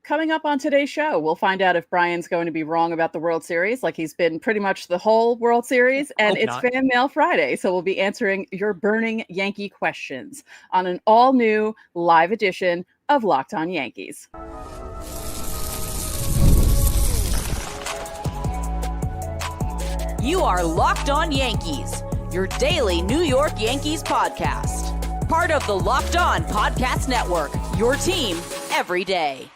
Coming up on today's show, we'll find out if Brian's going to be wrong about the World Series, like he's been pretty much the whole World Series, and it's Fan Mail Friday, so we'll be answering your burning Yankee questions on an all-new live edition of Locked On Yankees. You are Locked On Yankees, your daily New York Yankees podcast. Part of the Locked On Podcast Network, your team every day.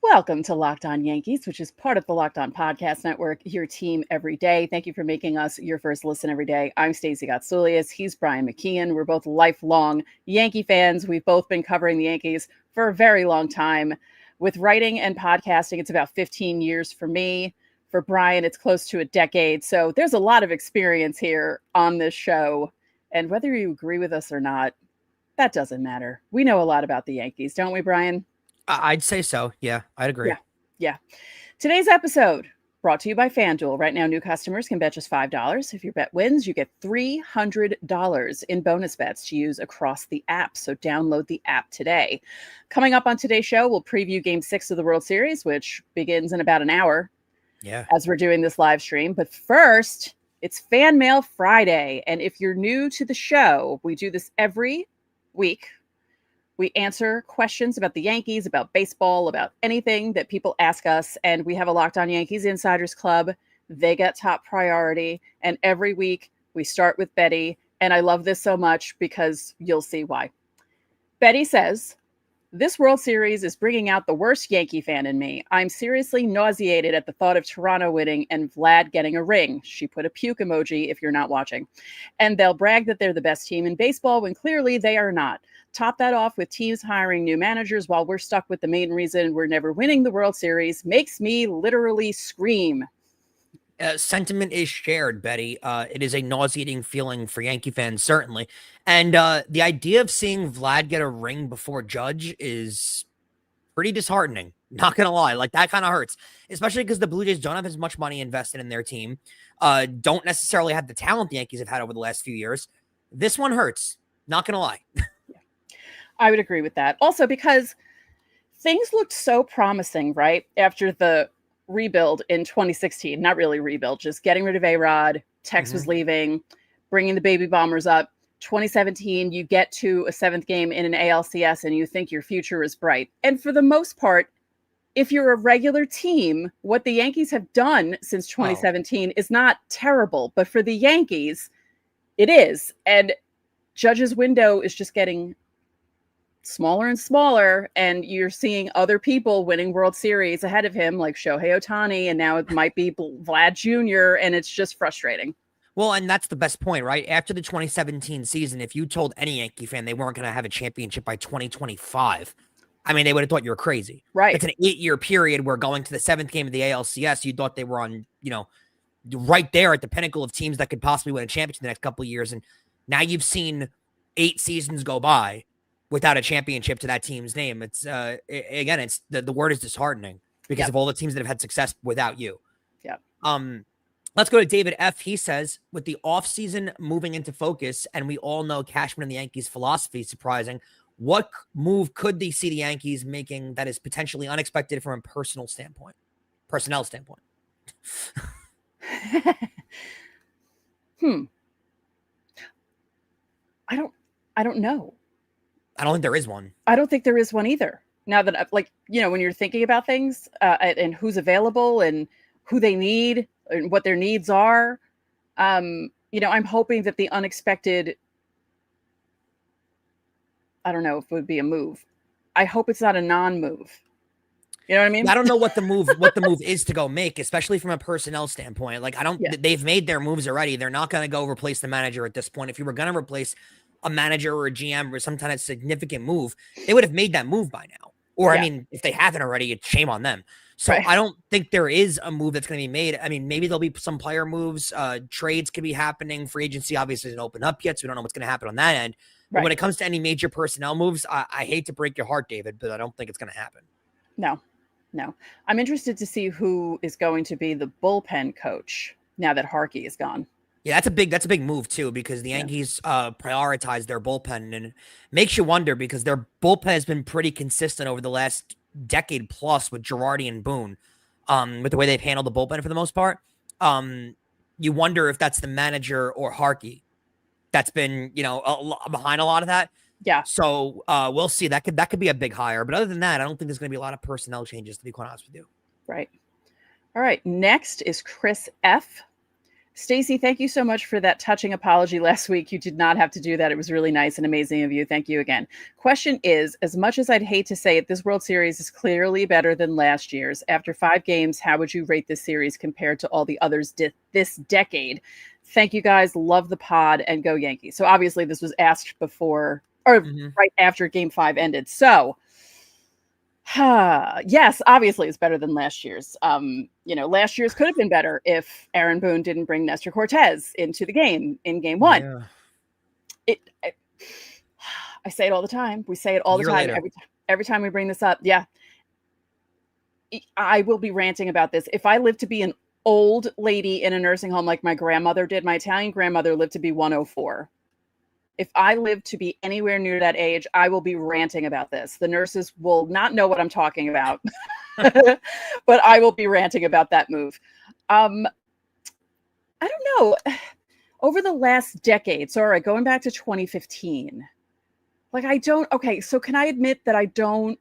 Welcome to Locked On Yankees, which is part of the Locked On Podcast Network, your team every day. Thank you for making us your first listen every day. I'm Stacey Gotsulias. He's Brian McKeon. We're both lifelong Yankee fans. We've both been covering the Yankees for a very long time. With writing and podcasting, it's about 15 years for me. For Brian, it's close to a decade. So there's a lot of experience here on this show. And whether you agree with us or not, that doesn't matter. We know a lot about the Yankees, don't we, Brian? I'd say so. Yeah, I'd agree. Yeah. Today's episode brought to you by FanDuel. Right now, new customers can bet just $5. If your bet wins, you get $300 in bonus bets to use across the app. So download the app today. Coming up on today's show, we'll preview Game 6 of the World Series, which begins in about an hour. Yeah. As we're doing this live stream. But first, it's Fan Mail Friday. And if you're new to the show, we do this every week. We answer questions about the Yankees, about baseball, about anything that people ask us. And we have a Locked On Yankees Insiders Club. They get top priority. And every week we start with Betty. And I love this so much because you'll see why. Betty says, "This World Series is bringing out the worst Yankee fan in me. I'm seriously nauseated at the thought of Toronto winning and Vlad getting a ring." She put a puke emoji if you're not watching. "And they'll brag that they're the best team in baseball when clearly they are not. Top that off with teams hiring new managers while we're stuck with the main reason we're never winning the World Series. Makes me literally scream." Sentiment is shared, Betty. It is a nauseating feeling for Yankee fans, certainly. And the idea of seeing Vlad get a ring before Judge is pretty disheartening. Not going to lie. Like, that kind of hurts, especially because the Blue Jays don't have as much money invested in their team. Don't necessarily have the talent the Yankees have had over the last few years. This one hurts. Not going to lie. I would agree with that. Also, because things looked so promising, right? After the rebuild in 2016, not really rebuild, just getting rid of A-Rod, Tex was leaving, bringing the baby bombers up. 2017, you get to a seventh game in an ALCS and you think your future is bright. And for the most part, if you're a regular team, what the Yankees have done since 2017 is not terrible. But for the Yankees, it is. And Judge's window is just getting smaller and smaller, and you're seeing other people winning World Series ahead of him, like Shohei Ohtani, and now it might be Vlad Jr., and it's just frustrating. Well, and that's the best point, right? After the 2017 season, if you told any Yankee fan they weren't going to have a championship by 2025, I mean, they would have thought you were crazy. Right. It's an 8-year period where going to the seventh game of the ALCS, you thought they were on, right there at the pinnacle of teams that could possibly win a championship in the next couple of years. And now you've seen 8 seasons go by without a championship to that team's name. It's again, it's the word is disheartening because of all the teams that have had success without you. Yeah. Let's go to David F. He says, with the offseason moving into focus, and we all know Cashman and the Yankees' philosophy is surprising, what move could they see the Yankees making that is potentially unexpected from a personnel standpoint? I don't know. I don't think there is one. I don't think there is one either. Now that, when you're thinking about things and who's available and who they need and what their needs are, I'm hoping that the unexpected, I don't know if it would be a move. I hope it's not a non-move. You know what I mean? I don't know what the move is to go make, especially from a personnel standpoint. Like, they've made their moves already. They're not going to go replace the manager at this point. If you were going to replace a manager or a GM or some kind of significant move, they would have made that move by now. Or, I mean, if they haven't already, it's shame on them. So I don't think there is a move that's going to be made. I mean, maybe there'll be some player moves. Trades could be happening. Free agency obviously isn't open up yet, so we don't know what's going to happen on that end. But when it comes to any major personnel moves, I hate to break your heart, David, but I don't think it's going to happen. No. I'm interested to see who is going to be the bullpen coach now that Harkey is gone. Yeah, that's a big move too, because the Yankees prioritize their bullpen, and it makes you wonder because their bullpen has been pretty consistent over the last decade plus with Girardi and Boone, with the way they've handled the bullpen for the most part. You wonder if that's the manager or Harkey that's been, behind a lot of that. Yeah. So we'll see. That could be a big hire, but other than that, I don't think there's going to be a lot of personnel changes, to be quite honest with you. Right. All right. Next is Chris F. Stacey, thank you so much for that touching apology last week. You did not have to do that. It was really nice and amazing of you. Thank you again. Question is, as much as I'd hate to say it, this World Series is clearly better than last year's. After 5 games, how would you rate this series compared to all the others this decade? Thank you guys. Love the pod and go Yankees. So obviously this was asked before or right after Game 5 ended. So yes, obviously it's better than last year's. Last year's could have been better if Aaron Boone didn't bring Nestor Cortez into the game in Game 1. Yeah. I say it all the time. We say it all the time. Every time we bring this up. Yeah. I will be ranting about this. If I live to be an old lady in a nursing home like my grandmother did, my Italian grandmother lived to be 104. If I live to be anywhere near that age, I will be ranting about this. The nurses will not know what I'm talking about, but I will be ranting about that move. I don't know. Over the last decade, going back to 2015, so can I admit that I don't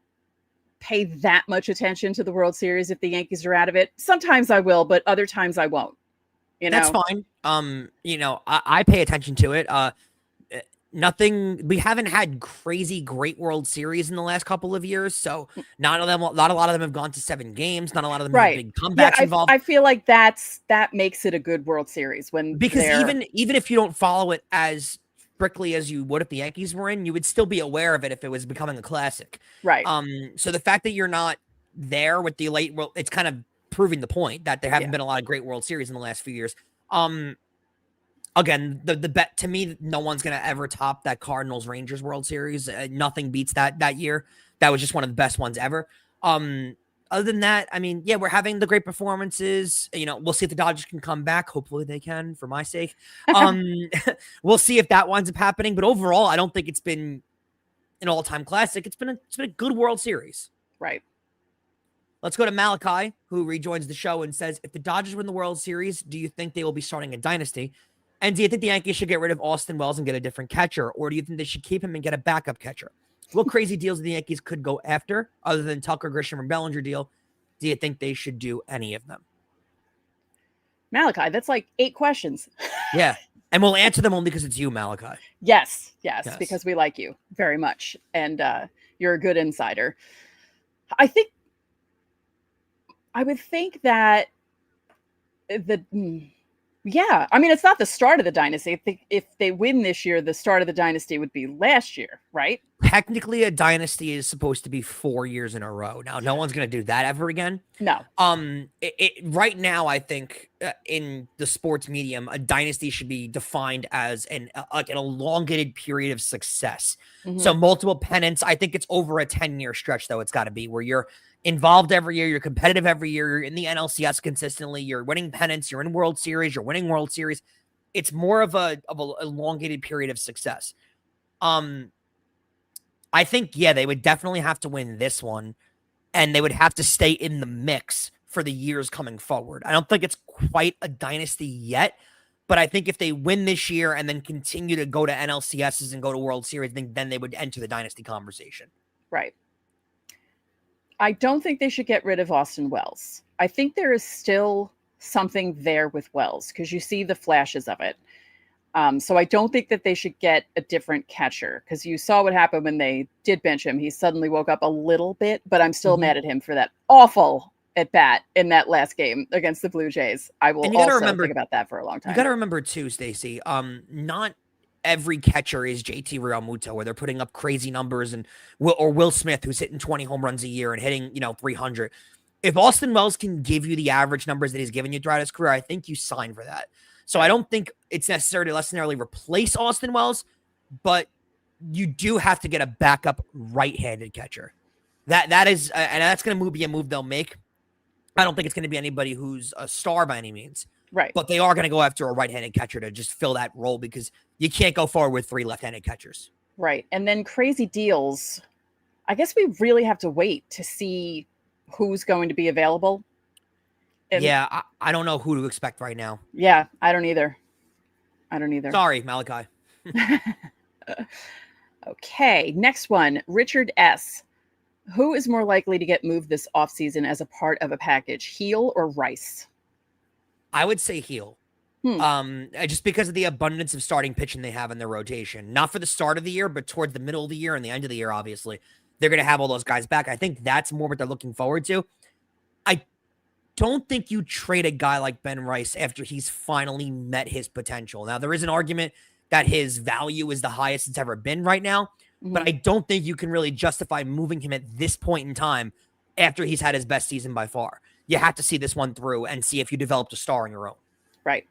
pay that much attention to the World Series if the Yankees are out of it? Sometimes I will, but other times I won't. That's fine. I pay attention to it. We haven't had crazy great World Series in the last couple of years, so not a lot of them have gone to 7 games. Not a lot of them have big comebacks involved. I feel like that makes it a good World Series because even if you don't follow it as strictly as you would if the Yankees were in, you would still be aware of it if it was becoming a classic. Right. So the fact that you're not there with the late world, it's kind of proving the point that there haven't been a lot of great World Series in the last few years. Again, the bet to me, no one's going to ever top that Cardinals-Rangers World Series. Nothing beats that year. That was just one of the best ones ever. Other than that, I mean, we're having the great performances. We'll see if the Dodgers can come back. Hopefully they can, for my sake. We'll see if that winds up happening. But overall, I don't think it's been an all-time classic. It's been a good World Series. Right. Let's go to Malachi, who rejoins the show and says, if the Dodgers win the World Series, do you think they will be starting a dynasty? And do you think the Yankees should get rid of Austin Wells and get a different catcher? Or do you think they should keep him and get a backup catcher? What crazy deals the Yankees could go after other than Tucker, Grisham, or Bellinger deal? Do you think they should do any of them? Malachi, that's like 8 questions. Yeah. And we'll answer them only because it's you, Malachi. Yes, because we like you very much. And you're a good insider. I would think that I mean, it's not the start of the dynasty. If they win this year, the start of the dynasty would be last year, right? Technically, a dynasty is supposed to be 4 years in a row. Now, no one's going to do that ever again. No. Right now, I think in the sports medium, a dynasty should be defined as an elongated period of success. Mm-hmm. So multiple pennants. I think it's over a 10-year stretch, though. It's got to be where you're involved every year, you're competitive every year, you're in the NLCS consistently, you're winning pennants, you're in World Series, you're winning World Series. It's more of a elongated period of success. I think, they would definitely have to win this one, and they would have to stay in the mix for the years coming forward. I don't think it's quite a dynasty yet, but I think if they win this year and then continue to go to NLCSs and go to World Series, then they would enter the dynasty conversation. Right. I don't think they should get rid of Austin Wells. I think there is still something there with Wells because you see the flashes of it. So I don't think that they should get a different catcher because you saw what happened when they did bench him. He suddenly woke up a little bit, but I'm still mad at him for that awful at bat in that last game against the Blue Jays. I will also think about that for a long time. You got to remember too, Stacey, not every catcher is JT Realmuto where they're putting up crazy numbers or Will Smith, who's hitting 20 home runs a year and hitting, 300. If Austin Wells can give you the average numbers that he's given you throughout his career, I think you sign for that. So I don't think it's necessarily replace Austin Wells, but you do have to get a backup right-handed catcher. That is, and that's going to be a move they'll make. I don't think it's going to be anybody who's a star by any means. Right. But they are going to go after a right-handed catcher to just fill that role because you can't go forward with 3 left-handed catchers. Right. And then crazy deals. I guess we really have to wait to see who's going to be available. And yeah, I don't know who to expect right now. Yeah, I don't either. Sorry, Malachi. Okay, next one. Richard S. Who is more likely to get moved this offseason as a part of a package, Heel or Rice? I would say Heel. Just because of the abundance of starting pitching they have in their rotation. Not for the start of the year, but towards the middle of the year and the end of the year, obviously. They're going to have all those guys back. I think that's more what they're looking forward to. I don't think you trade a guy like Ben Rice after he's finally met his potential. Now, there is an argument that his value is the highest it's ever been right now, but I don't think you can really justify moving him at this point in time after he's had his best season by far. You have to see this one through and see if you developed a star on your own. Right.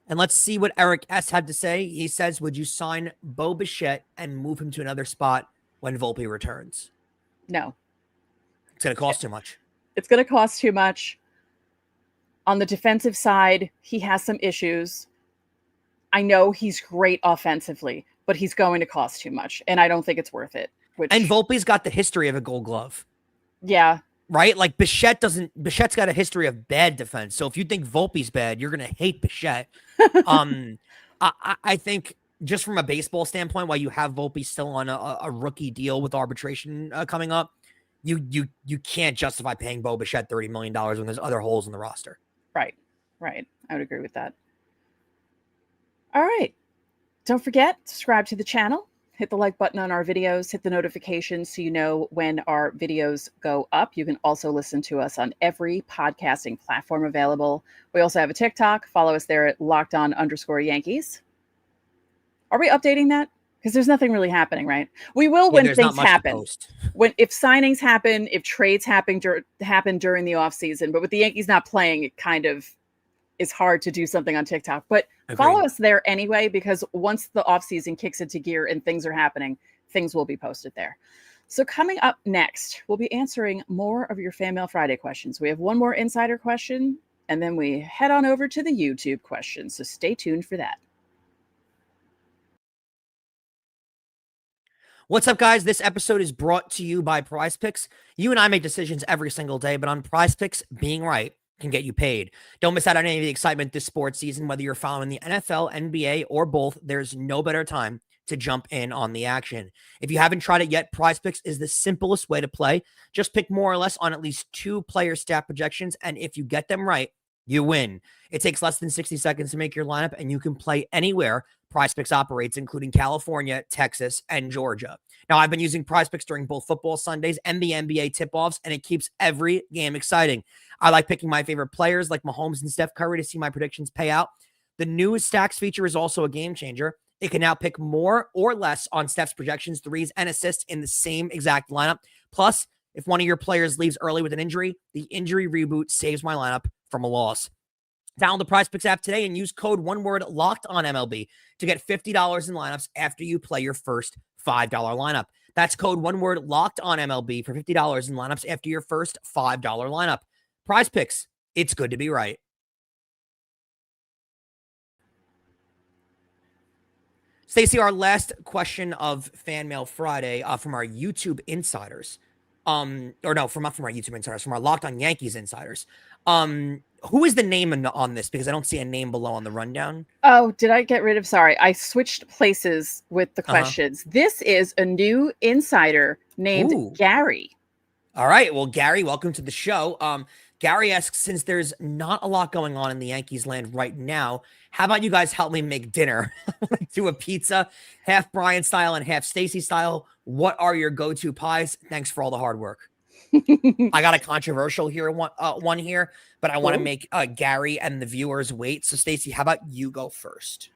And let's see what Eric S. had to say. He says, would you sign Bo Bichette and move him to another spot when Volpe returns? No. It's going to cost too much. It's going to cost too much. On the defensive side, he has some issues. I know he's great offensively, but he's going to cost too much, and I don't think it's worth it. And Volpe's got the history of a Gold Glove. Yeah. Right? Like Bichette's got a history of bad defense. So if you think Volpe's bad, you're going to hate Bichette. I think just from a baseball standpoint, while you have Volpe still on a rookie deal with arbitration coming up, you can't justify paying Bo Bichette $30 million when there's other holes in the roster. Right. I would agree with that. All right. Don't forget, subscribe to the channel. Hit the like button on our videos. Hit the notifications so you know when our videos go up. You can also listen to us on every podcasting platform available. We also have a TikTok. Follow us there at _Yankees. Are we updating that? Because there's nothing really happening, right? We will when things happen. If signings happen, if trades happen during the offseason. But with the Yankees not playing, it kind of is hard to do something on TikTok. But follow us there anyway, because once the offseason kicks into gear and things are happening, things will be posted there. So coming up next, we'll be answering more of your Fan Mail Friday questions. We have one more insider question, and then we head on over to the YouTube questions. So stay tuned for that. What's up, guys? This episode is brought to you by PrizePicks. You and I make decisions every single day, but on PrizePicks, being right can get you paid. Don't miss out on any of the excitement this sports season. Whether you're following the NFL, NBA, or both, there's no better time to jump in on the action. If you haven't tried it yet, PrizePicks is the simplest way to play. Just pick more or less on at least 2 player stat projections, and if you get them right, you win. It takes less than 60 seconds to make your lineup, and you can play anywhere PrizePicks operates, including California, Texas, and Georgia. Now, I've been using PrizePicks during both football Sundays and the NBA tip-offs, and it keeps every game exciting. I like picking my favorite players like Mahomes and Steph Curry to see my predictions pay out. The new Stacks feature is also a game changer. It can now pick more or less on Steph's projections, threes, and assists in the same exact lineup. Plus, if one of your players leaves early with an injury, the injury reboot saves my lineup from a loss. Download the PrizePicks app today and use code LOCKEDONMLB to get $50 in lineups after you play your first $5 lineup. That's code LOCKEDONMLB for $50 in lineups after your first $5 lineup. PrizePicks, it's good to be right. Stacey, our last question of Fan Mail Friday from our YouTube insiders. From our YouTube insiders, from our Locked On Yankees insiders. Who is the name on this? Because I don't see a name below on the rundown. Oh, did I get rid of? Sorry, I switched places with the questions. This is a new insider named Gary. All right. Well, Gary, welcome to the show. Gary asks, since there's not a lot going on in the Yankees land right now, how about you guys help me make dinner? Do a pizza, half Brian style and half Stacey style. What are your go-to pies? Thanks for all the hard work. I got a controversial one here, but I want to make Gary and the viewers wait. So, Stacey, how about you go first?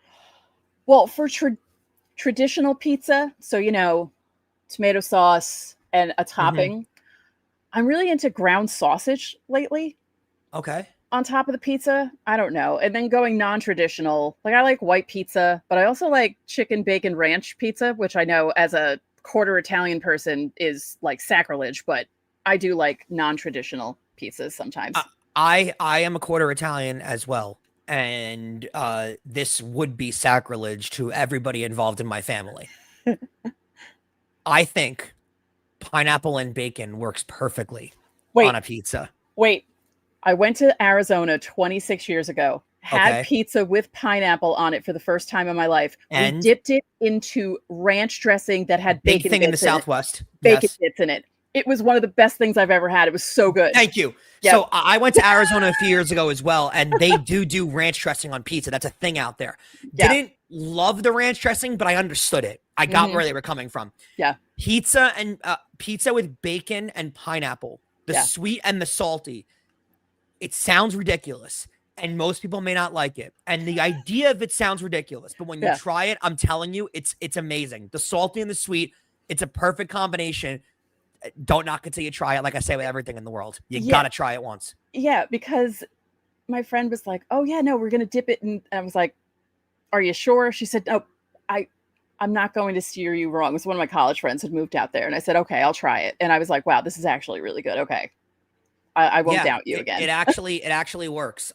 Well, for traditional pizza, so, tomato sauce and a topping, I'm really into ground sausage lately. Okay. On top of the pizza, I don't know. And then going non-traditional, like I like white pizza, but I also like chicken bacon ranch pizza, which I know as a quarter Italian person is like sacrilege, but I do like non-traditional pizzas sometimes. I am a quarter Italian as well. And this would be sacrilege to everybody involved in my family. I think pineapple and bacon works perfectly on a pizza. Wait. I went to Arizona 26 years ago, had pizza with pineapple on it for the first time in my life. And we dipped it into ranch dressing that had big bacon thing bits in the Southwest. Bacon bits in it. It was one of the best things I've ever had. It was so good. Thank you. Yep. So I went to Arizona a few years ago as well, and they do ranch dressing on pizza. That's a thing out there. Didn't love the ranch dressing, but I understood it. I got where they were coming from. Yeah. Pizza with bacon and pineapple, the sweet and the salty. It sounds ridiculous, and most people may not like it. And the idea of it sounds ridiculous, but when you try it, I'm telling you, it's amazing. The salty and the sweet, it's a perfect combination. Don't knock it till you try it. Like I say with everything in the world, you got to try it once. Yeah, because my friend was like, "Oh yeah, no, we're gonna dip it," and I was like, "Are you sure?" She said, "No, I'm not going to steer you wrong." It was one of my college friends had moved out there, and I said, "Okay, I'll try it." And I was like, "Wow, this is actually really good." Okay. I won't doubt you again. It actually works.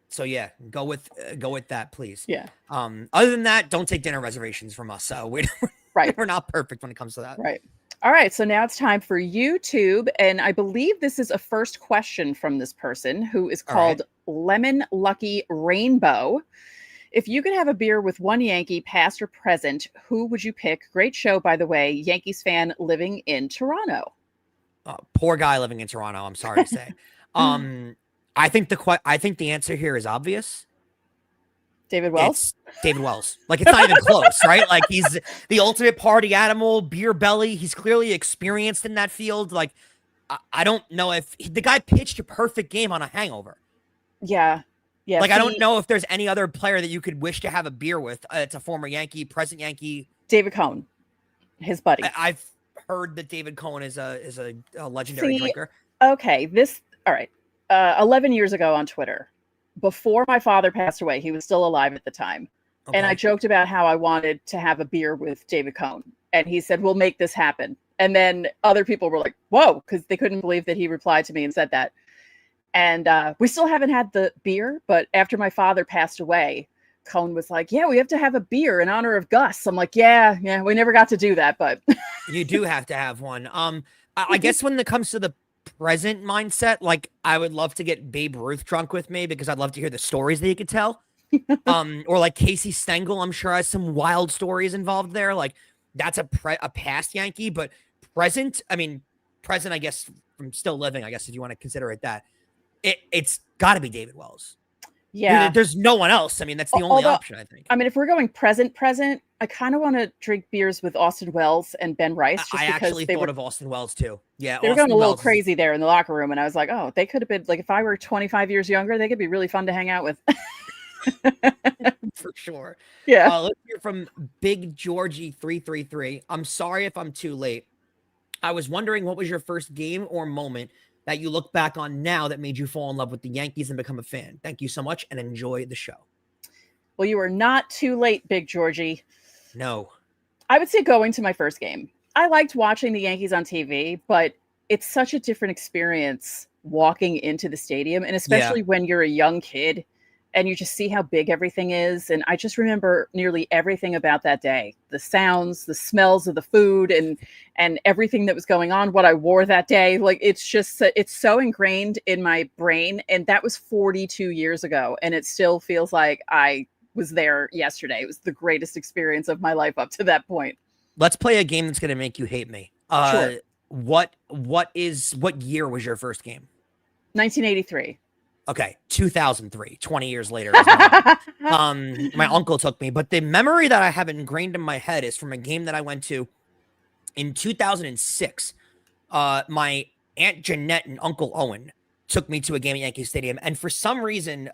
So yeah, go with that, please. Yeah. Other than that, don't take dinner reservations from us. So we're not perfect when it comes to that. Right. All right. So now it's time for YouTube, and I believe this is a first question from this person who is called Lemon Lucky Rainbow. If you could have a beer with one Yankee, past or present, who would you pick? Great show, by the way. Yankees fan living in Toronto. Poor guy living in Toronto. I'm sorry to say. I think the answer here is obvious. David Wells. It's David Wells. Like, it's not even close, right? Like, he's the ultimate party animal, beer belly. He's clearly experienced in that field. Like, I don't know if the guy pitched a perfect game on a hangover. Yeah. Yeah. Like, I don't know if there's any other player that you could wish to have a beer with. It's a former Yankee, present Yankee. David Cohn, his buddy. I've heard that David Cohn is a legendary drinker. Okay, all right. 11 years ago on Twitter, before my father passed away, he was still alive at the time. Okay. And I joked about how I wanted to have a beer with David Cohn. And he said, "We'll make this happen." And then other people were like, "Whoa," because they couldn't believe that he replied to me and said that. And we still haven't had the beer, but after my father passed away, Cohn was like, "Yeah, we have to have a beer in honor of Gus." I'm like, yeah, we never got to do that, but you do have to have one. I guess when it comes to the present mindset, like, I would love to get Babe Ruth drunk with me because I'd love to hear the stories that he could tell. Or like Casey Stengel, I'm sure has some wild stories involved there. Like, that's a past Yankee, but present, I guess, from still living, I guess, if you want to consider it that. It's got to be David Wells. Yeah. There's no one else. That's the only option, I think. If we're going present, I kind of want to drink beers with Austin Wells and Ben Rice. I actually thought of Austin Wells too. Yeah. They were going a little crazy there in the locker room. And I was like, oh, they could have been, like, if I were 25 years younger, they could be really fun to hang out with. For sure. Yeah. Let's hear from Big Georgie 333. I'm sorry if I'm too late. I was wondering, what was your first game or moment that you look back on now that made you fall in love with the Yankees and become a fan? Thank you so much and enjoy the show. Well, you are not too late, Big Georgie. No. I would say going to my first game. I liked watching the Yankees on TV, but it's such a different experience walking into the stadium, and especially when you're a young kid and you just see how big everything is. And I just remember nearly everything about that day, the sounds, the smells of the food, and everything that was going on, what I wore that day. Like, it's so ingrained in my brain. And that was 42 years ago. And it still feels like I was there yesterday. It was the greatest experience of my life up to that point. Let's play a game that's going to make you hate me. Sure. What year was your first game? 1983. Okay, 2003, 20 years later. My uncle took me, but the memory that I have ingrained in my head is from a game that I went to in 2006. My Aunt Jeanette and Uncle Owen took me to a game at Yankee Stadium, and for some reason,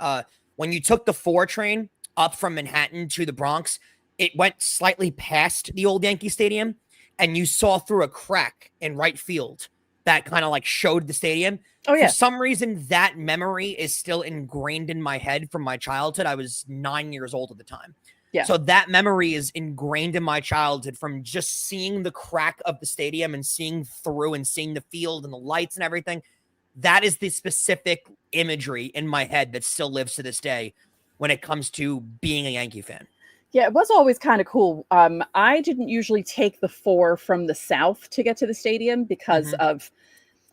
when you took the 4 train up from Manhattan to the Bronx, it went slightly past the old Yankee Stadium, and you saw through a crack in right field that kind of like showed the stadium. Oh, yeah. For some reason, that memory is still ingrained in my head from my childhood. I was 9 years old at the time. Yeah. So that memory is ingrained in my childhood from just seeing the crack of the stadium and seeing through and seeing the field and the lights and everything. That is the specific imagery in my head that still lives to this day when it comes to being a Yankee fan. Yeah, it was always kind of cool. I didn't usually take the 4 from the south to get to the stadium because of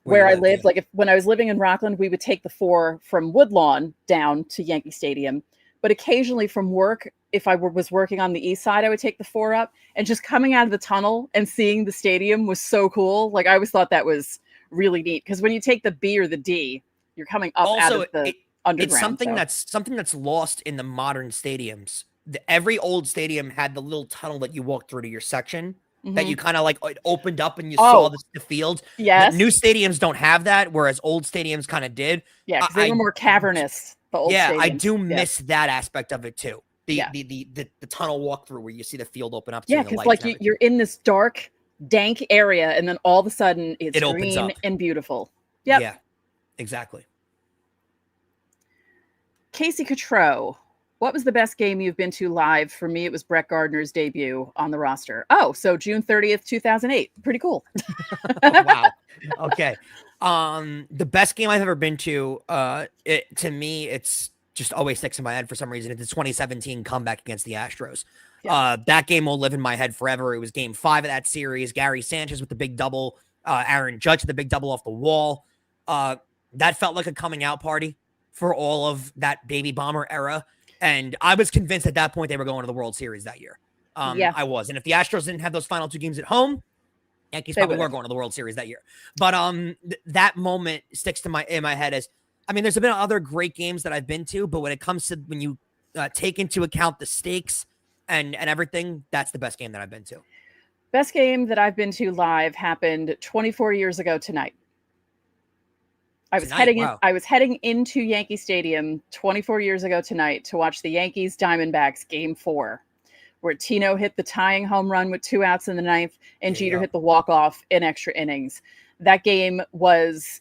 where I lived. Like when I was living in Rockland, we would take the 4 from Woodlawn down to Yankee Stadium. But occasionally from work, if I was working on the east side, I would take the 4 up. And just coming out of the tunnel and seeing the stadium was so cool. Like I always thought that was really neat because when you take the B or the D, you're coming up out of the underground. It's something that's lost in the modern stadiums. Every old stadium had the little tunnel that you walked through to your section that you kind of like it opened up and you saw the field. Yes. New stadiums don't have that, whereas old stadiums kind of did. Yeah, because they were more cavernous. The old stadiums. I do miss that aspect of it too. The tunnel walkthrough where you see the field open up. Yeah, because like you're in this dark, dank area, and then all of a sudden it's green and beautiful. Yep. Yeah, exactly. Casey Cotreau, what was the best game you've been to live? For me, it was Brett Gardner's debut on the roster. Oh, so June 30th, 2008. Pretty cool. Wow. Okay. The best game I've ever been to, to me, it's just always sticks in my head for some reason. It's the 2017 comeback against the Astros. Yeah. That game will live in my head forever. It was game 5 of that series. Gary Sanchez with the big double, Aaron Judge with the big double off the wall. That felt like a coming out party for all of that baby bomber era. And I was convinced at that point they were going to the World Series that year. I was. And if the Astros didn't have those final 2 games at home, Yankees probably were going to the World Series that year. But that moment sticks in my head as, I mean, there's been other great games that I've been to, but when it comes to when you take into account the stakes and everything, that's the best game that I've been to. Best game that I've been to live happened 24 years ago tonight. I was heading into Yankee Stadium 24 years ago tonight to watch the Yankees Diamondbacks game 4, where Tino hit the tying home run with 2 outs in the 9th and Jeter hit the walk-off in extra innings. That game was,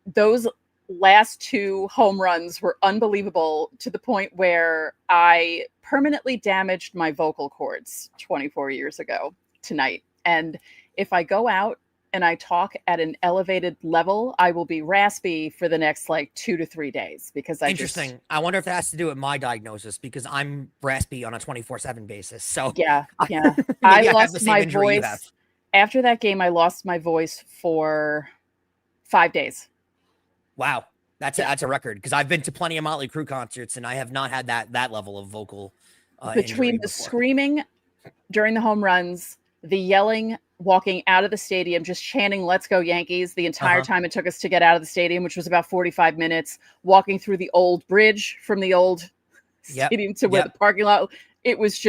those last 2 home runs were unbelievable to the point where I permanently damaged my vocal cords 24 years ago tonight. And if I go out and I talk at an elevated level, I will be raspy for the next like 2 to 3 days because Interesting. I wonder if that has to do with my diagnosis because I'm raspy on a 24/7 basis. So yeah. I lost my voice after that game. I lost my voice for 5 days. Wow. That's a record because I've been to plenty of Motley Crue concerts and I have not had that level of vocal between the screaming during the home runs, the yelling, walking out of the stadium, just chanting, "Let's go Yankees," the entire time it took us to get out of the stadium, which was about 45 minutes, walking through the old bridge from the old stadium to where the parking lot. It was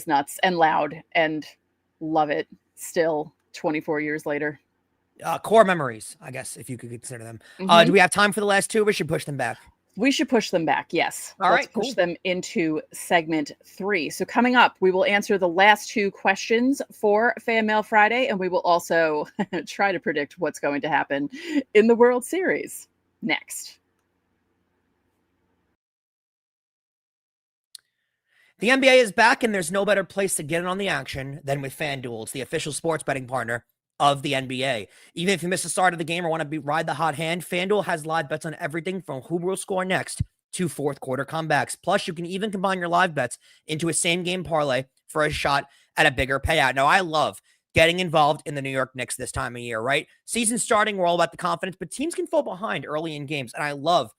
nuts and loud and love it still 24 years later. Core memories, I guess, if you could consider them. Do we have time for the last 2? We should push them back. We should push them back. Yes. Let's push them into segment 3. So coming up, we will answer the last 2 questions for Fan Mail Friday, and we will also try to predict what's going to happen in the World Series next. The NBA is back, and there's no better place to get in on the action than with FanDuel. It's the official sports betting partner of the NBA. Even if you miss the start of the game or want to ride the hot hand, FanDuel has live bets on everything from who will score next to fourth quarter comebacks. Plus, you can even combine your live bets into a same game parlay for a shot at a bigger payout. Now, I love getting involved in the New York Knicks this time of year, right? Season starting, we're all about the confidence, but teams can fall behind early in games. And I love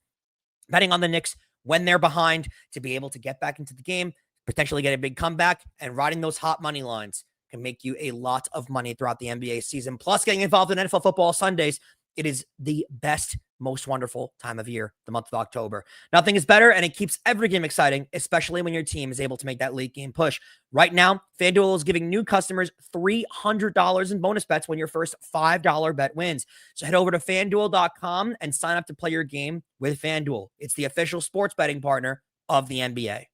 betting on the Knicks when they're behind to be able to get back into the game, potentially get a big comeback, and riding those hot money lines can make you a lot of money throughout the NBA season. Plus, getting involved in NFL football Sundays, it is the best, most wonderful time of year, the month of October. Nothing is better, and it keeps every game exciting, especially when your team is able to make that late game push. Right now, FanDuel is giving new customers $300 in bonus bets when your first $5 bet wins. So head over to FanDuel.com and sign up to play your game with FanDuel. It's the official sports betting partner of the NBA.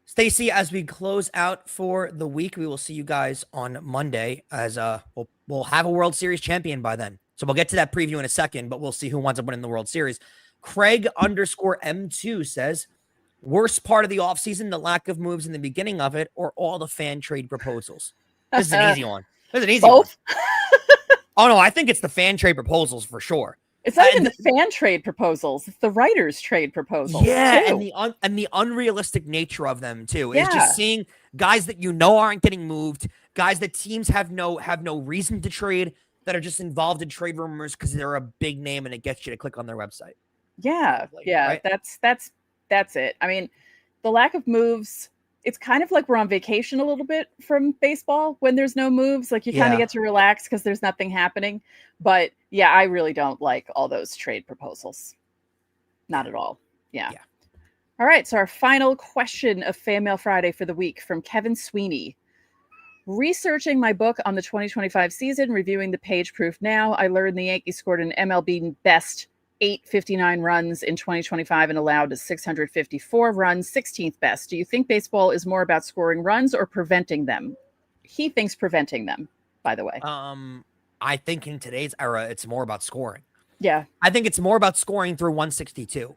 Stacey, as we close out for the week, we will see you guys on Monday as we'll have a World Series champion by then. So we'll get to that preview in a second, but we'll see who winds up winning the World Series. Craig_M2 says, worst part of the offseason, the lack of moves in the beginning of it, or all the fan trade proposals? This is an easy one. This is an easy Both? one. Oh, no, I think it's the fan trade proposals for sure. It's not even the fan trade proposals. It's the writers trade proposals. Yeah, too. and the unrealistic nature of them too is Yeah. just seeing guys that aren't getting moved, guys that teams have no reason to trade, that are just involved in trade rumors because they're a big name and it gets you to click on their website. Yeah, Right? That's it. I mean, the lack of moves, it's kind of like we're on vacation a little bit from baseball when there's no moves. Like you kind of get to relax because there's nothing happening. But yeah, I really don't like all those trade proposals. Not at all. Yeah. All right. So our final question of Fan Mail Friday for the week from Kevin Sweeney. Researching my book on the 2025 season, reviewing the page proof now, I learned the Yankees scored an MLB best 859 runs in 2025 and allowed 654 runs, 16th best. Do you think baseball is more about scoring runs or preventing them? He thinks preventing them, by the way. I think in today's era, it's more about scoring. Yeah. I think it's more about scoring through 162.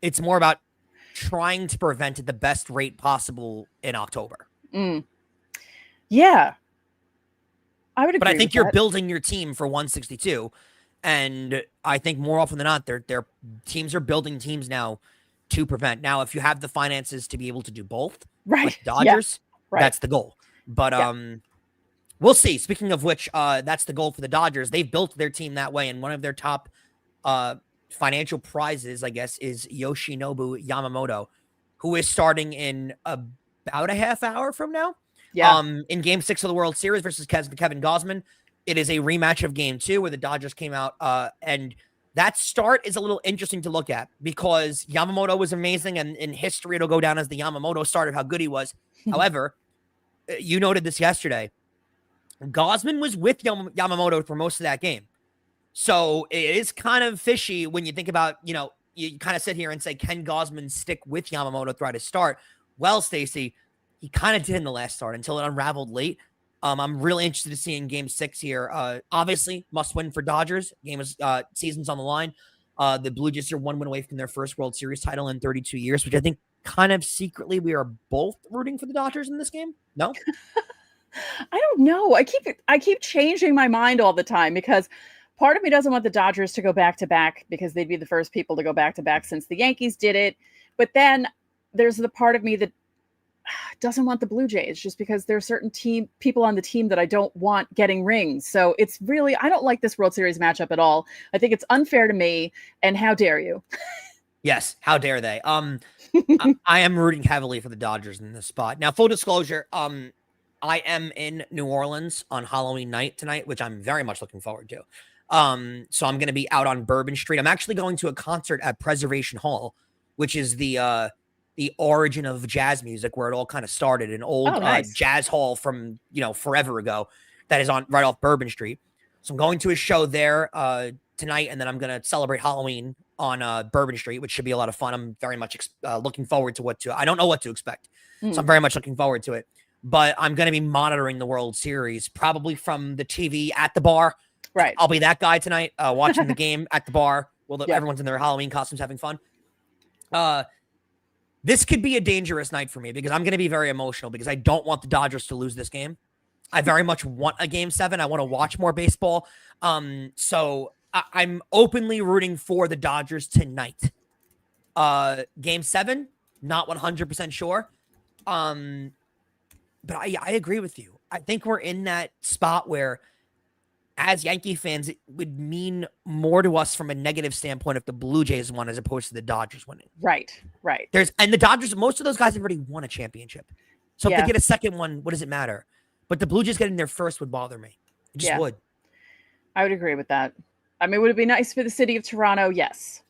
It's more about trying to prevent at the best rate possible in October. Yeah. I would agree. But I think with you're that. building your team for 162. And I think more often than not, their teams are building teams now to prevent. Now, if you have the finances to be able to do both, right, like Dodgers, right. That's the goal. But we'll see. Speaking of which, that's the goal for the Dodgers. They've built their team that way, and one of their top financial prizes, I guess, is Yoshinobu Yamamoto, who is starting in about a half hour from now. Yeah. In Game 6 of the World Series versus Kevin Gausman. It is a rematch of Game 2 where the Dodgers came out, and that start is a little interesting to look at because Yamamoto was amazing, and in history it'll go down as the Yamamoto start of how good he was. However, you noted this yesterday. Gausman was with Yamamoto for most of that game. So it is kind of fishy when you think about, you kind of sit here and say, can Gausman stick with Yamamoto throughout his start? Well, Stacey, he kind of did in the last start until it unraveled late. I'm really interested to see in Game 6 here. Obviously, must win for Dodgers. Season's on the line. The Blue Jays are one win away from their first World Series title in 32 years, which I think kind of secretly we are both rooting for the Dodgers in this game. No? I don't know. I keep changing my mind all the time because part of me doesn't want the Dodgers to go back to back because they'd be the first people to go back to back since the Yankees did it. But then there's the part of me that doesn't want the Blue Jays just because there are certain people on the team that I don't want getting rings. So it's really, I don't like this World Series matchup at all. I think it's unfair to me. And how dare you? Yes. How dare they? I am rooting heavily for the Dodgers in this spot. Now, full disclosure, I am in New Orleans on Halloween night tonight, which I'm very much looking forward to. So I'm going to be out on Bourbon Street. I'm actually going to a concert at Preservation Hall, which is the origin of jazz music, where it all kind of started, an old jazz hall from, forever ago that is on right off Bourbon Street. So I'm going to a show there tonight, and then I'm going to celebrate Halloween on Bourbon Street, which should be a lot of fun. I'm very much looking forward to I don't know what to expect. So I'm very much looking forward to it. But I'm going to be monitoring the World Series, probably from the TV at the bar. Right. I'll be that guy tonight, watching the game at the bar while everyone's in their Halloween costumes having fun. This could be a dangerous night for me because I'm going to be very emotional because I don't want the Dodgers to lose this game. I very much want a Game 7. I want to watch more baseball. So I'm openly rooting for the Dodgers tonight. Game 7, not 100% sure. But I agree with you. I think we're in that spot where, as Yankee fans, it would mean more to us from a negative standpoint if the Blue Jays won as opposed to the Dodgers winning. Right. And the Dodgers, most of those guys have already won a championship. So if they get a second one, what does it matter? But the Blue Jays getting their first would bother me. It just would. I would agree with that. I mean, would it be nice for the city of Toronto? Yes.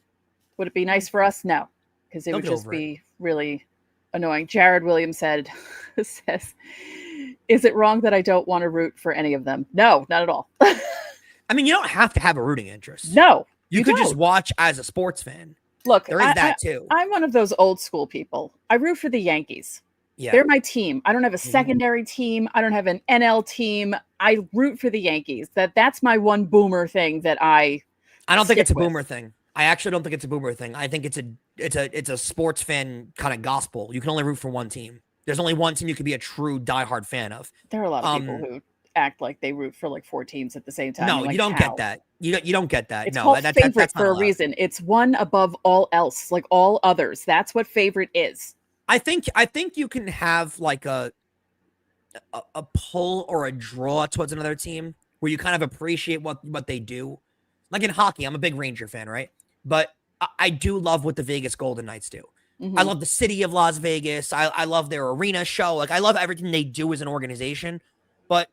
Would it be nice for us? No. Because it would just be really annoying. Jared Williams says, is it wrong that I don't want to root for any of them? No, not at all. I mean, you don't have to have a rooting interest. No. You could just watch as a sports fan. Look, there is that too. I'm one of those old school people. I root for the Yankees. Yeah. They're my team. I don't have a secondary team. I don't have an NL team. I root for the Yankees. That's my one boomer thing that I don't think it's a boomer thing. I actually don't think it's a boomer thing. I think it's a sports fan kind of gospel. You can only root for one team. There's only one team you could be a true diehard fan of. There are a lot of people who act like they root for like 4 teams at the same time. No, like, you don't get that. You don't get that. It's no, called favorite that's for a reason. It's one above all else, like all others. That's what favorite is. I think you can have like a pull or a draw towards another team where you kind of appreciate what they do. Like in hockey, I'm a big Ranger fan, right? But I do love what the Vegas Golden Knights do. Mm-hmm. I love the city of Las Vegas. I love their arena show. Like I love everything they do as an organization. But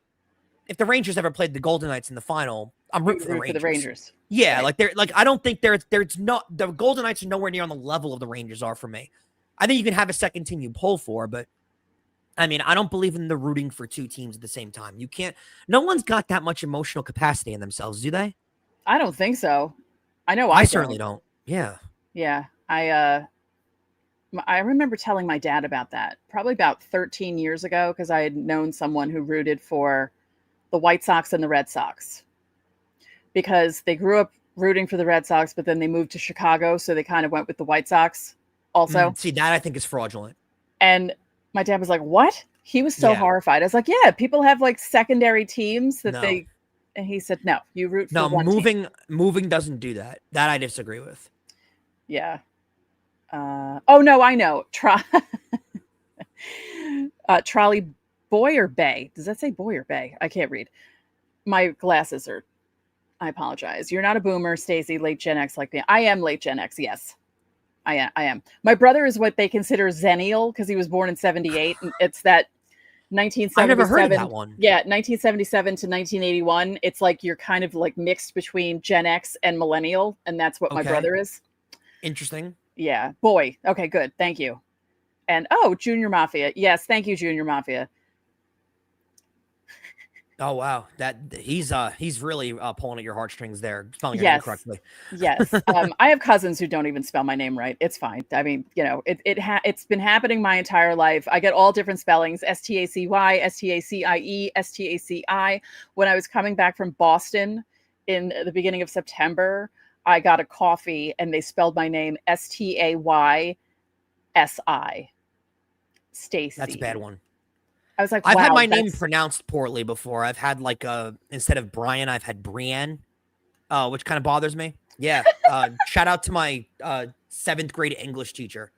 if the Rangers ever played the Golden Knights in the final, I'm rooting for the Rangers. Yeah, right. Like they're like I don't think there's not the Golden Knights are nowhere near on the level of the Rangers are for me. I think you can have a second team you pull for, but I mean, I don't believe in the rooting for 2 teams at the same time. You can't. No one's got that much emotional capacity in themselves, do they? I don't think so. I know I certainly don't. Yeah. Yeah. I remember telling my dad about that probably about 13 years ago because I had known someone who rooted for the White Sox and the Red Sox because they grew up rooting for the Red Sox, but then they moved to Chicago, so they kind of went with the White Sox also. See, that I think is fraudulent. And my dad was like, what? He was so horrified. I was like, yeah, people have like secondary teams that they, and he said, no, you root for one team. Moving doesn't do that. That I disagree with. Yeah. Oh no, I know. Trolley Boy or Bay. Does that say boy or Bay? I can't read. My glasses are, I apologize. You're not a boomer, Stacey, late Gen X like me. I am late Gen X, yes. I am. My brother is what they consider Zennial because he was born in 78. And it's that 1977. I've never heard of that one. Yeah, 1977 to 1981. It's like you're kind of like mixed between Gen X and Millennial, and that's what my brother is. Interesting. Yeah, boy. Okay, good. Thank you. And Junior Mafia. Yes, thank you, Junior Mafia. Oh wow, that he's really pulling at your heartstrings there, spelling your name correctly. Yes, I have cousins who don't even spell my name right. It's fine. I mean, it's been happening my entire life. I get all different spellings: Stacy, Stacie, Staci. When I was coming back from Boston in the beginning of September, I got a coffee and they spelled my name Staysi. Stacey. That's a bad one. I was like, I've had my name pronounced poorly before. I've had like instead of Brian, I've had Brienne, which kind of bothers me. Yeah. Shout out to my 7th grade English teacher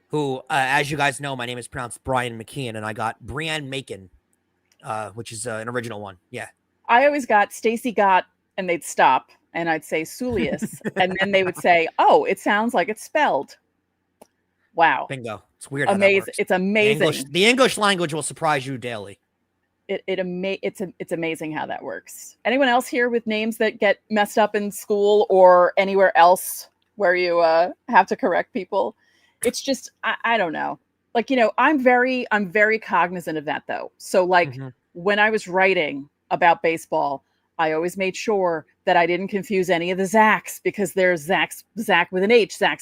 who, as you guys know, my name is pronounced Brian McKeon and I got Brienne Macon, which is an original one. Yeah. I always got Stacey got, and they'd stop and I'd say Gotsulias. And then they would say, oh, it sounds like it's spelled. Wow. Bingo. It's weird. Amazing. It's amazing. The English language will surprise you daily. It's amazing how that works. Anyone else here with names that get messed up in school or anywhere else where you have to correct people? It's just, I don't know. Like, I'm very cognizant of that though. So like when I was writing about baseball, I always made sure that I didn't confuse any of the Zachs because there's Zach with an H, Zach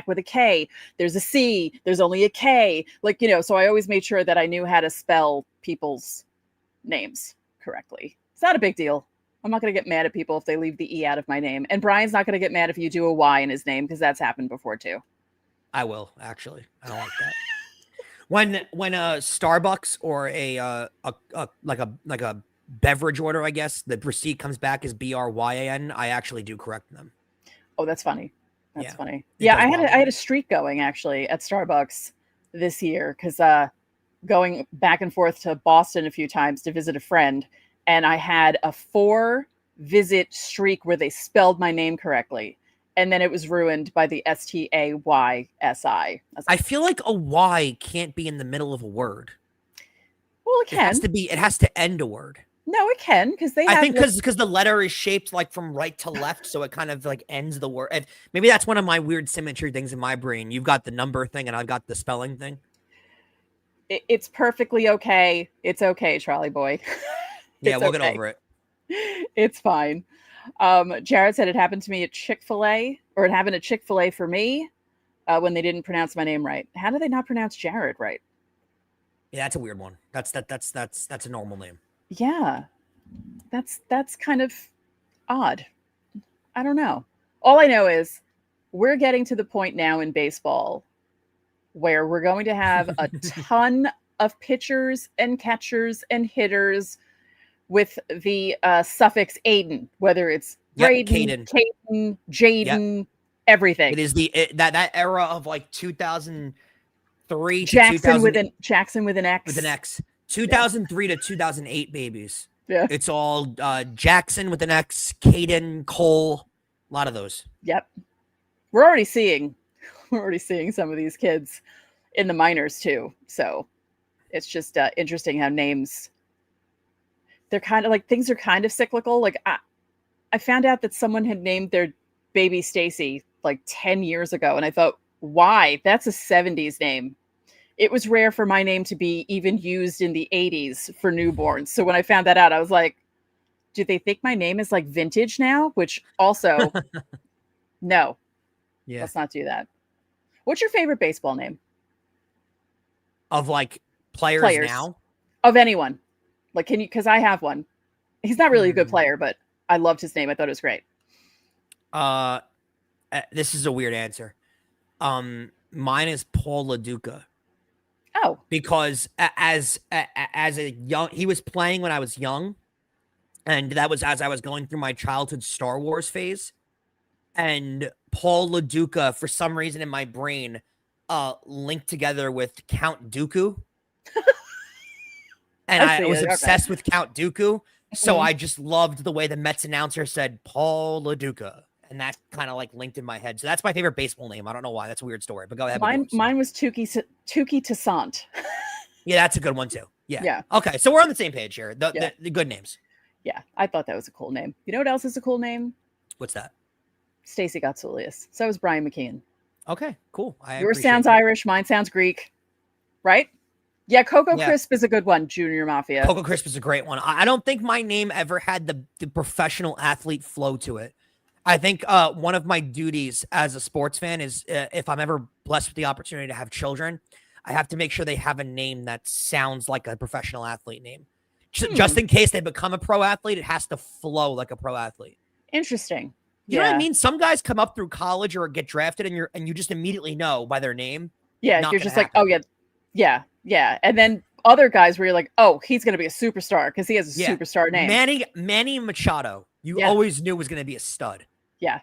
with a K. There's a C. There's only a K. Like, so I always made sure that I knew how to spell people's names correctly. It's not a big deal. I'm not going to get mad at people if they leave the E out of my name. And Brian's not going to get mad if you do a Y in his name because that's happened before too. I will, actually. I don't like that. When a Starbucks or a beverage order, I guess, the receipt comes back as Bryan, I actually do correct them. Oh, that's funny. That's funny. Yeah, I had a streak going actually at Starbucks this year because going back and forth to Boston a few times to visit a friend, and I had a 4-visit streak where they spelled my name correctly, and then it was ruined by the Staysi. I feel like a Y can't be in the middle of a word. Well, it can. It has to end a word. No, it can because I think because the letter is shaped like from right to left, so it kind of like ends the word. And maybe that's one of my weird symmetry things in my brain. You've got the number thing, and I've got the spelling thing. It's perfectly okay. It's okay, Trolley Boy. Yeah, we'll get over it. It's fine. Jared said it happened to me at Chick-fil-A, or it happened at Chick-fil-A for me when they didn't pronounce my name right. How do they not pronounce Jared right? Yeah, that's a weird one. That's a normal name. Yeah, that's kind of odd. I don't know. All I know is we're getting to the point now in baseball where we're going to have a ton of pitchers and catchers and hitters with the suffix Aiden, whether it's Braden, Caden, Jaden, everything. It is that era of like 2003 Jackson to 2000, Jackson with an X. With an X. 2003 to 2008 babies. Yeah. It's all Jackson with an X, Caden, Cole, a lot of those. Yep. We're already seeing some of these kids in the minors too. So it's just interesting how names, they're kind of like, things are kind of cyclical. Like I found out that someone had named their baby Stacey like 10 years ago. And I thought, why? That's a 70s name. It was rare for my name to be even used in the 80s for newborns. So when I found that out, I was like, do they think my name is like vintage now? Which also, no. Yeah. Let's not do that. What's your favorite baseball name? Of like players now? Of anyone. Like, can you, because I have one. He's not really a good player, but I loved his name. I thought it was great. This is a weird answer. Mine is Paul LaDuca. Oh, because as a young, he was playing when I was young, and that was as I was going through my childhood Star Wars phase. And Paul LaDuca, for some reason in my brain, linked together with Count Dooku. And I was obsessed with Count Dooku. So I just loved the way the Mets announcer said Paul LaDuca. And that kind of like linked in my head. So that's my favorite baseball name. I don't know why. That's a weird story, but go ahead. Mine was Tukey Toussaint. Yeah, that's a good one too. Yeah. Yeah. Okay, so we're on the same page here. The good names. Yeah, I thought that was a cool name. You know what else is a cool name? What's that? Stacey Gotsulias. So is Brian McKeon. Okay, cool. Yours sounds Irish. Mine sounds Greek. Right? Yeah, Coco Crisp is a good one. Junior Mafia. Coco Crisp is a great one. I don't think my name ever had the professional athlete flow to it. I think one of my duties as a sports fan is if I'm ever blessed with the opportunity to have children, I have to make sure they have a name that sounds like a professional athlete name. Just in case they become a pro athlete, it has to flow like a pro athlete. Interesting. You know what I mean? Some guys come up through college or get drafted and you just immediately know by their name. Yeah, you're just like, oh yeah. And then other guys where you're like, oh, he's going to be a superstar because he has a superstar name. Manny Machado, you always knew was going to be a stud. Yeah,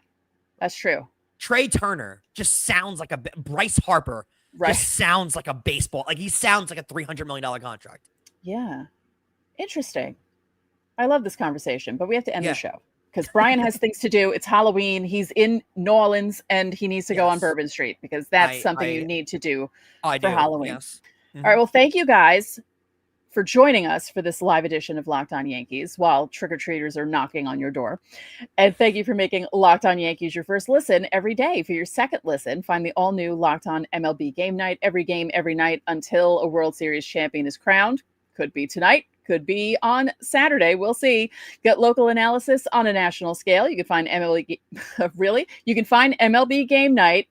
that's true. Trey Turner just sounds like Bryce Harper just sounds like a baseball. Like he sounds like a $300 million contract. Yeah. Interesting. I love this conversation, but we have to end the show because Brian has things to do. It's Halloween. He's in New Orleans and he needs to go on Bourbon Street because that's something you need to do for Halloween. Yes. Mm-hmm. All right. Well, thank you guys for joining us for this live edition of Locked On Yankees while trick-or-treaters are knocking on your door. And thank you for making Locked On Yankees your first listen every day. For your second listen, find the all-new Locked On MLB Game Night, every game, every night until a World Series champion is crowned. Could be tonight, could be on Saturday. We'll see. Get local analysis on a national scale. You can find MLB, You can find MLB Game Night,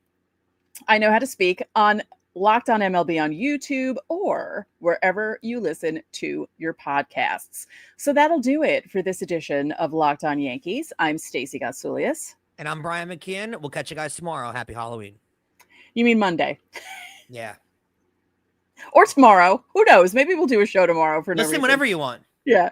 I know how to speak, on Locked On MLB on YouTube or wherever you listen to your podcasts. So that'll do it for this edition of Locked On Yankees. I'm Stacey Gotsulias. And I'm Brian McKeon. We'll catch you guys tomorrow. Happy Halloween. You mean Monday? Yeah. Or tomorrow. Who knows? Maybe we'll do a show tomorrow for no reason. Listen whenever you want. Yeah.